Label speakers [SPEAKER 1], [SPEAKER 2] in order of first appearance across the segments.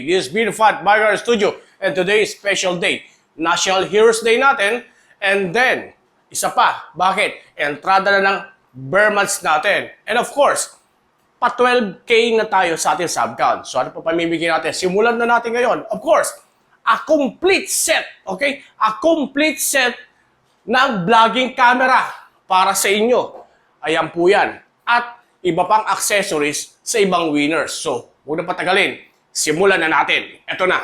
[SPEAKER 1] This is Vnfatbiker Studio and today is special day. National Heroes Day natin and then, isa pa, bakit? Entrada na ng bear months natin. And of course, pa 12K na tayo sa ating sub count. So ano pa pamimigay natin? Simulan na natin ngayon. Of course, a complete set, okay? A complete set ng vlogging camera para sa inyo. Ayan po yan. At iba pang accessories sa ibang winners. So, huwag na patagalin. Simulan na natin. Ito na.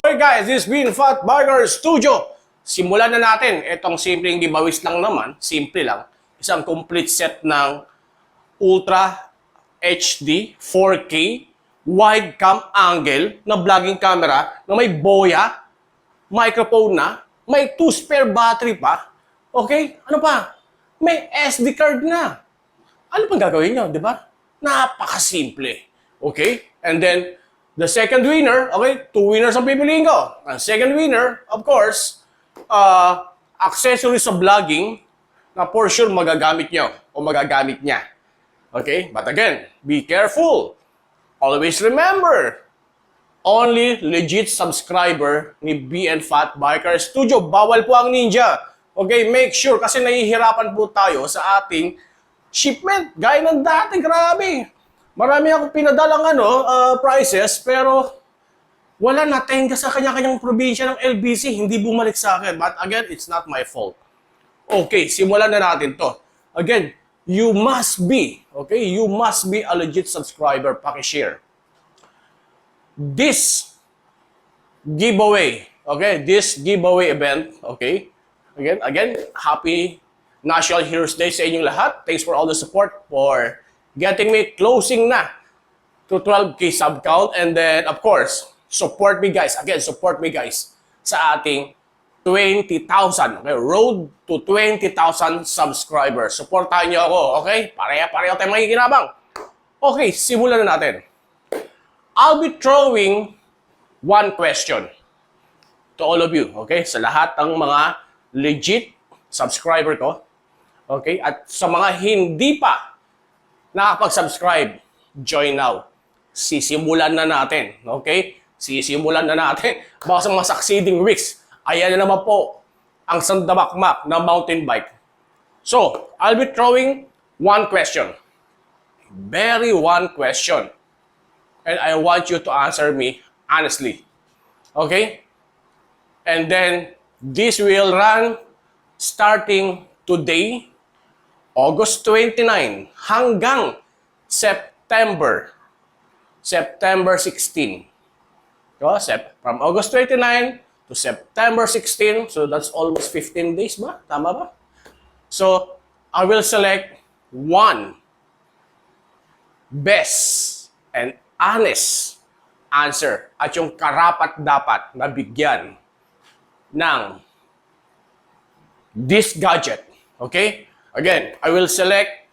[SPEAKER 1] Hey guys, this is Vnfatbiker Studio. Simulan na natin. Itong simpleng gibawis lang naman. Simple lang. Isang complete set ng Ultra HD 4K wide cam angle na vlogging camera na may boya, microphone na, may 2 spare battery pa. Okay? Ano pa? May SD card na. Ano pang gagawin nyo, di ba? Napakasimple. Okay? And then, the second winner, okay? 2 winners ang pipiliin ko. Ang second winner, of course, accessories sa vlogging na for sure magagamit nyo o magagamit niya. Okay? But again, be careful. Always remember, only legit subscriber ni Vnfatbiker Studio. Bawal po ang ninja. Okay? Make sure kasi nahihirapan po tayo sa ating shipment. Gaya ng dati, grabe. Marami akong pinadalang prices, pero wala na tenga sa kanya-kanyang probinsya ng LBC. Hindi bumalik sa akin. But again, it's not my fault. Okay, simulan na natin to. Again, you must be, okay? You must be a legit subscriber. Paki-share. This giveaway, okay? This giveaway event, okay? Again, happy National Heroes Day sa inyong lahat. Thanks for all the support for getting me closing na to 12K sub count. And then, of course, support me guys. Again, support me guys sa ating 20,000. Okay? Road to 20,000 subscribers. Supportahan niyo ako. Okay? Pareha-pareho tayong makikinabang. Okay, simulan na natin. I'll be throwing one question to all of you. Okay? Sa lahat ng mga legit subscriber ko. Okay? At sa mga hindi pa nakapag-subscribe, join now. Sisimulan na natin. Okay? Sisimulan na natin. Baka sa mga succeeding weeks, ayan na naman po ang sandamakmak na mountain bike. So, I'll be throwing one question. Very one question. And I want you to answer me honestly. Okay? And then, this will run starting today, August 29 hanggang September 16. So, from August 29 to September 16, so that's almost 15 days ba? Tama ba? So, I will select one best and honest answer at yung karapat-dapat na bigyan ng this gadget. Okay? Again, I will select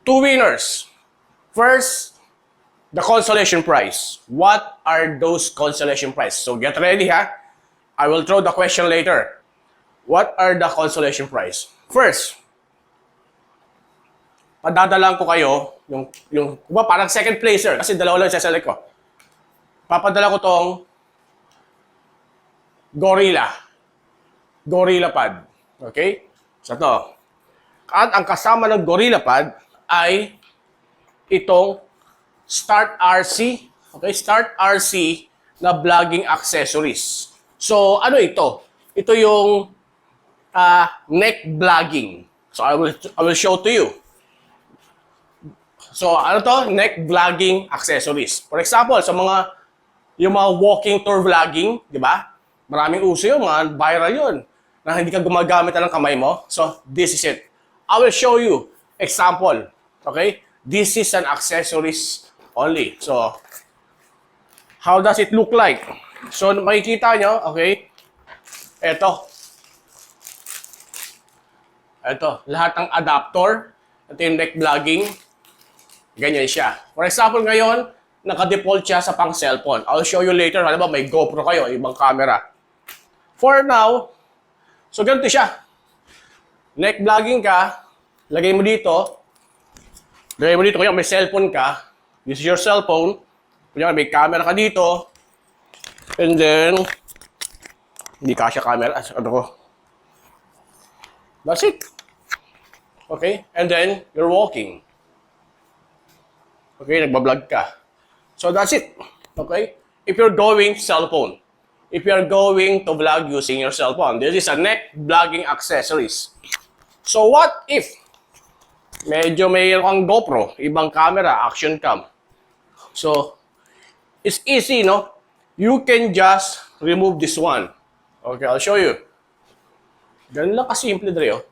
[SPEAKER 1] 2 winners. First, the consolation prize. What are those consolation prize? So get ready ha. I will throw the question later. What are the consolation prize? First, padadalan ko kayo yung parang second placer kasi dalawa lang saselect ko. Papadala ko tong Gorilla Pad. Okay? So to. At ang kasama ng Gorilla Pad ay itong Start RC. Okay? Start RC na vlogging accessories. So, ano ito? Ito yung neck vlogging. So, I will show to you. So, ano to? Neck vlogging accessories. For example, sa yung mga walking tour vlogging, di ba? Maraming uso yun, mga viral yun, na hindi ka gumagamit ng kamay mo. So, this is it. I will show you example. Okay? This is an accessories only. So, how does it look like? So, makikita nyo, okay? Ito, lahat ng adapter. Ito yung neck vlogging. Ganyan siya. For example, ngayon, naka-default siya sa pang cellphone. I'll show you later. Ano ba, may GoPro kayo, ibang camera. For now, so ganito siya. Neck vlogging ka, lagay mo dito, Gaya mo dito, kaya may cellphone ka, this is your cellphone, kaya may camera ka dito, and then, hindi kasya camera, ano ko. That's it. Okay? And then, you're walking. Okay, nagbablog ka. So that's it. Okay? If you're going cellphone, if you're going to vlog using your cell phone, this is a neck vlogging accessories. So what if medyo mayroon kang GoPro, ibang camera, action cam. So it's easy, no? You can just remove this one. Okay, I'll show you. Ganun lang kasimple, Dre, oh.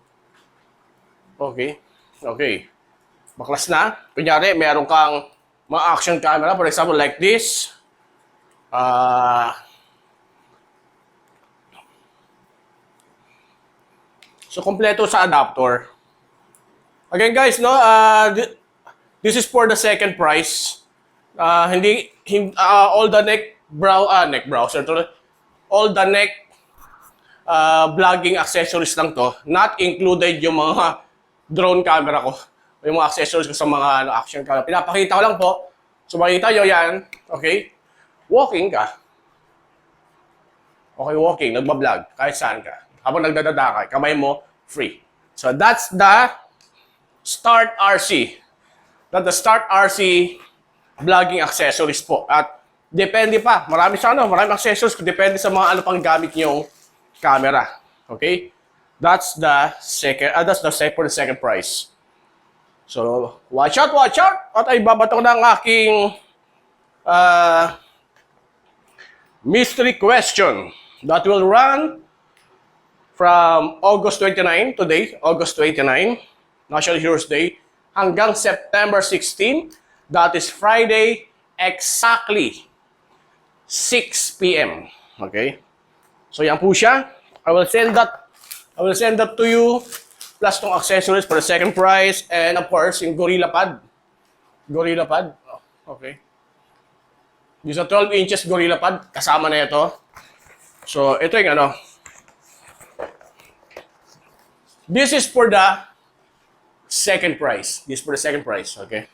[SPEAKER 1] Okay. Okay. Baklas na. Kunyari, meron kang mga action camera, for example, like this. So, kompleto sa adapter. Again, guys, no, this is for the second price. All the neck browser, all the neck vlogging accessories lang to. Not included yung mga drone camera ko. Yung mga accessories ko sa mga action camera. Pinapakita ko lang po. So, makikita nyo yan. Okay? Walking ka. Okay, walking. Nagbablog. Kahit saan ka. Habang nagdadadakay, kamay mo, free. So, that's the Start RC. That's the Start RC vlogging accessories po. At depende pa. Marami accessories. Depende sa mga ano pang gamit nyong camera. Okay? That's the for the second price. So, watch out, watch out! At ay babato na ang aking mystery question that will run from August 29, today, August 29, National Heroes Day, hanggang September 16, that is Friday, exactly 6 p.m. Okay? So, yan po siya. I will send that to you. Plus tong accessories for the second price. And of course, yung Gorilla Pad. Gorilla Pad. Okay. Yung sa 12 inches Gorilla Pad, kasama na ito. So, ito yung ano. This is for the second price. This is for the second price. Okay.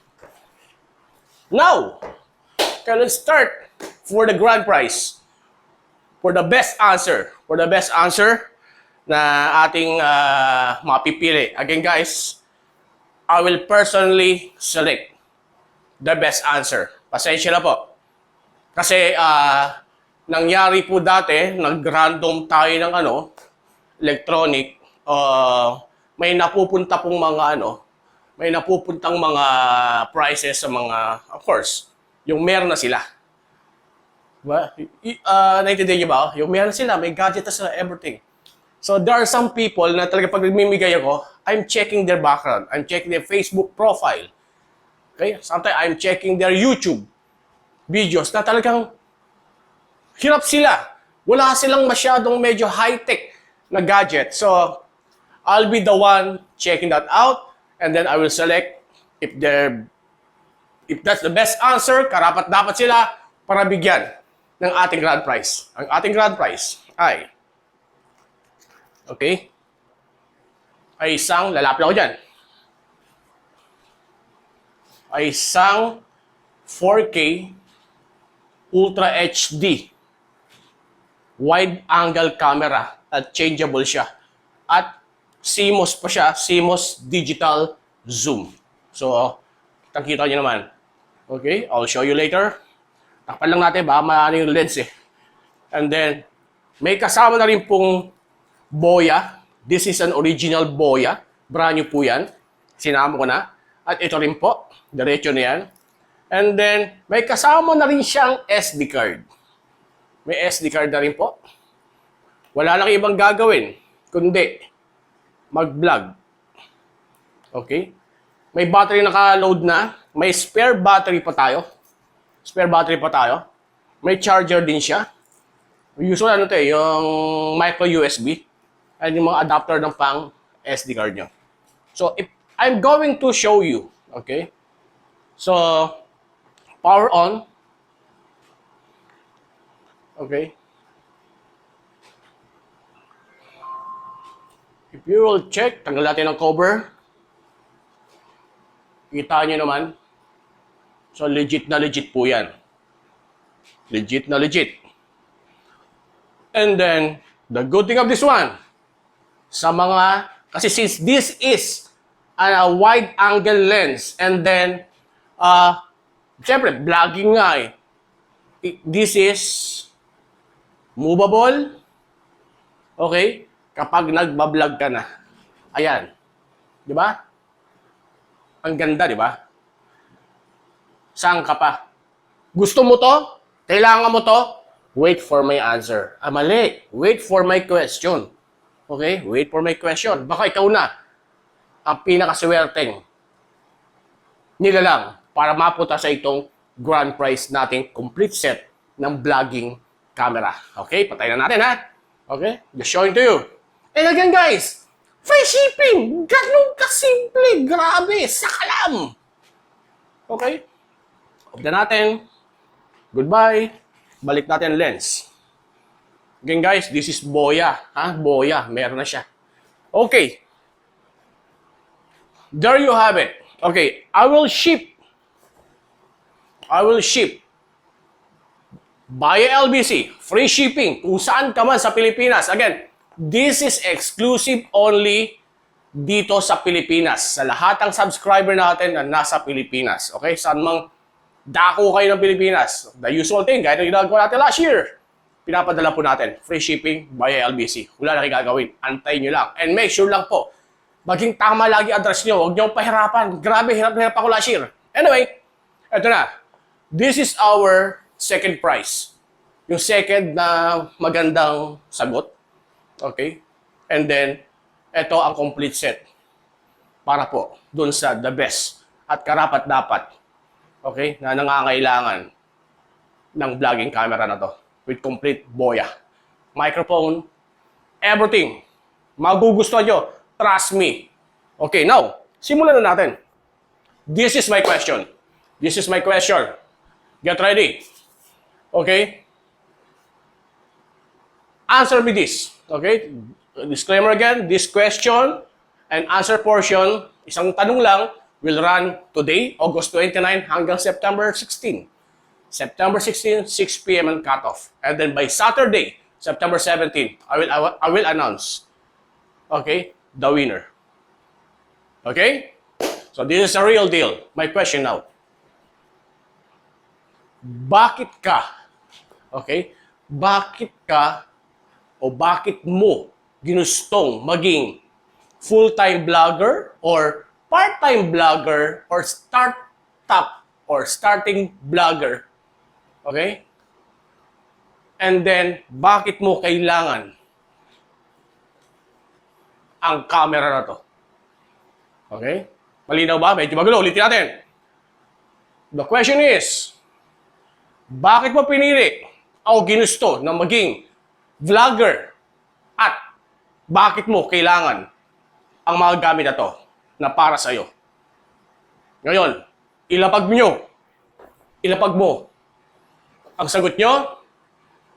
[SPEAKER 1] Now, let's start for the grand prize. For the best answer. For the best answer na ating mapipili. Again, guys, I will personally select the best answer. Pasensya na po. Kasi nangyari po dati, nag-random tayo ng electronic, may napupunta pong mga may napupuntang mga prices sa mga, of course, yung meron na sila. Diba? Naintindihan niyo ba? Yung meron sila, may gadget na sila, everything. So, there are some people na talaga pag nagmimigay ako, I'm checking their background. I'm checking their Facebook profile. Okay? Sometimes I'm checking their YouTube videos na talagang hirap sila. Wala silang masyadong medyo high-tech na gadget. So, I'll be the one checking that out and then I will select if that's the best answer, karapat-dapat sila para bigyan ng ating grand prize. Ang ating grand prize ay okay? Ay isang, lalapit ako dyan. Ay isang 4K Ultra HD wide angle camera at changeable siya. At CMOS pa siya, CMOS digital zoom. So, kitang-kita nyo naman. Okay? I'll show you later. Takpan lang natin, baka maano yung lens eh. And then, may kasama na rin pong boya. This is an original boya. Brand new po yan. Sinama ko na. At ito rin po. Diretso na yan. And then, may kasama na rin siyang SD card. May SD card na rin po. Wala lang ibang gagawin. Kundi, mag-vlog. Okay? May battery naka-load na. May spare battery pa tayo. Spare battery pa tayo. May charger din siya. Usually yung micro USB. And yung mga adapter ng pang SD card nyo. So, if I'm going to show you, okay? So, power on. Okay? If you will check, tanggal natin ang cover. Kita nyo naman. So, legit na legit po yan. Legit na legit. And then, the good thing of this one, sa mga, kasi since this is a wide angle lens, and then, siyempre, vlogging nga eh. This is movable. Okay? Kapag nagbablog ka na. Ayan. Di ba? Ang ganda, di ba? Saan ka pa? Gusto mo to? Kailangan mo to? Wait for my answer. Mali. Wait for my question. Okay? Wait for my question. Baka ikaw na ang pinakaswerteng nilalang para mapunta sa itong grand prize nating complete set ng vlogging camera. Okay? Patay na natin, ha? Okay? Just showing to you. And again, guys, free shipping. Ganun kasimple. Grabe. Sakalam. Okay? Off na natin. Goodbye. Balik natin lens. Again, guys, this is boya. Ha? Boya. Meron na siya. Okay. There you have it. Okay. I will ship via LBC. Free shipping. Kung saan ka man sa Pilipinas. Again, this is exclusive only dito sa Pilipinas. Sa lahat ng subscriber natin na nasa Pilipinas. Okay? Saan mang dako kayo ng Pilipinas. The usual thing, gaya ng ginagawa natin last year. Pinapadala po natin. Free shipping via LBC. Wala na kayo gagawin. Antayin nyo lang. And make sure lang po, maging tama lagi address nyo. Huwag nyo pahirapan. Grabe, hirap na hirap ako last year. Anyway, eto na. This is our second prize. Yung second na magandang sagot. Okay? And then, ito ang complete set. Para po, dun sa the best at karapat-dapat. Okay? Na nangangailangan ng vlogging camera na to. With complete boya. Microphone, everything. Magugustuhan nyo. Trust me. Okay, now, simulan na natin. This is my question. This is my question. Get ready. Okay? Answer me this. Okay? Disclaimer again, this question and answer portion, isang tanong lang, will run today, August 29 hanggang September 16. September 16, 6 p.m. and cutoff. And then by Saturday, September 17, I will announce, okay, the winner. Okay? So this is a real deal. My question now. Bakit ka, okay, bakit ka o bakit mo ginustong maging full-time vlogger or part-time vlogger or startup or starting vlogger? Okay? And then, bakit mo kailangan ang camera na to? Okay? Malinaw ba? Medyo magulo. Ulitin natin. The question is, bakit mo pinili o ginusto na maging vlogger at bakit mo kailangan ang mga gamit na to na para sa'yo? Ngayon, ilapag mo ang sagot nyo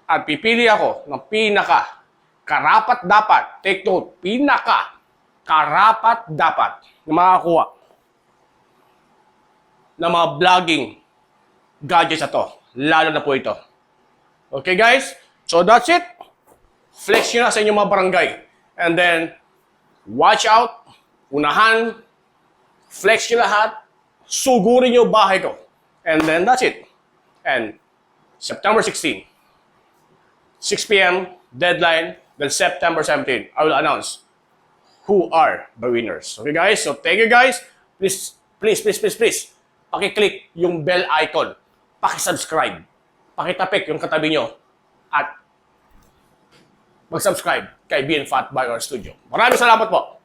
[SPEAKER 1] at pipili ako ng pinaka karapat-dapat, take note, pinaka karapat-dapat na makakuha ng mga vlogging gadgets na to. Lalo na po ito. Okay guys? So that's it. Flex nyo na sa inyong mga barangay. And then, watch out. Unahan. Flex nyo lahat. Sugurin nyo bahay ko. And then that's it. And September 16, 6 p.m. deadline. Then September 17, I will announce who are the winners. Okay guys? So thank you guys. Please, paki-click yung bell icon. Paki-subscribe. Paki-tapik yung katabi nyo. At mag-subscribe kay Vnfatbiker Studio. Maraming salamat po.